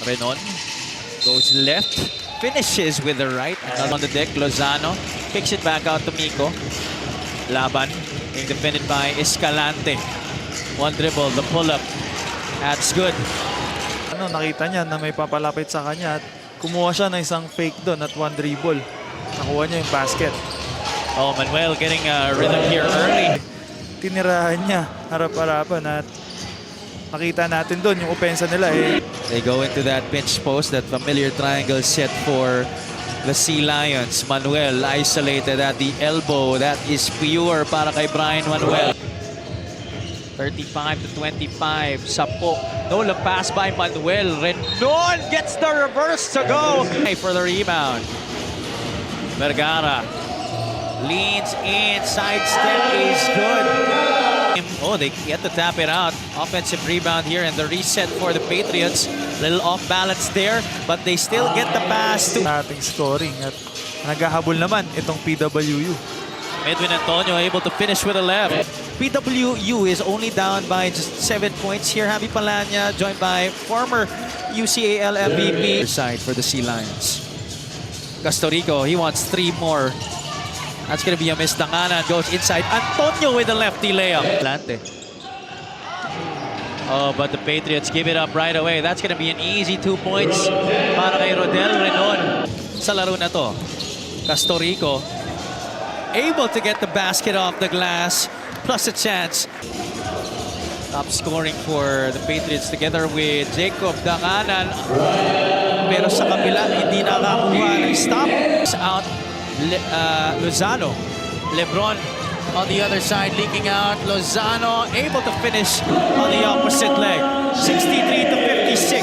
Renon goes left, finishes with the right. And on the deck, Lozano kicks it back out to Miko. Laban being defended by Escalante. One dribble, the pull-up. That's good. Nakita niya na may papalapit sa kanya at kumuha siya ng isang fake doon at one dribble. Nakuha niya yung basket. Oh, Manuel getting a rhythm here early. Tinirahan niya harap-harapan at nakita natin doon yung opensa nila eh. They go into that pinch post, that familiar triangle set for the Sea Lions. Manuel isolated at the elbow. That is pure para kay Brian Manuel. 35-25. Sapo. No, the pass by Manuel. Renon gets the reverse to go. For the rebound. Vergara leans in. Side step is good. Oh, they get to tap it out. Offensive rebound here and the reset for the Patriots. Little off balance there, but they still get the pass to Ating scoring at naghahabol naman itong PWU. Edwin Antonio, able to finish with a left. PWU is only down by just 7 points here. Javi Palanya joined by former UCAL MVP. Side for the Sea Lions. Castorico, he wants 3 more. That's going to be a miss. Danganan goes inside. Antonio with the lefty layup. Atlante. Oh, but the Patriots give it up right away. That's going to be an easy 2 points para kay Rodel Renon. Sa laro na to, Castorico able to get the basket off the glass, plus a chance. Top scoring for the Patriots together with Jacob Danganan. Pero sa kabila, hindi nakakuha ng stop. Out Lozano. Lebron on the other side, leaking out. Lozano able to finish on the opposite leg. 63-56.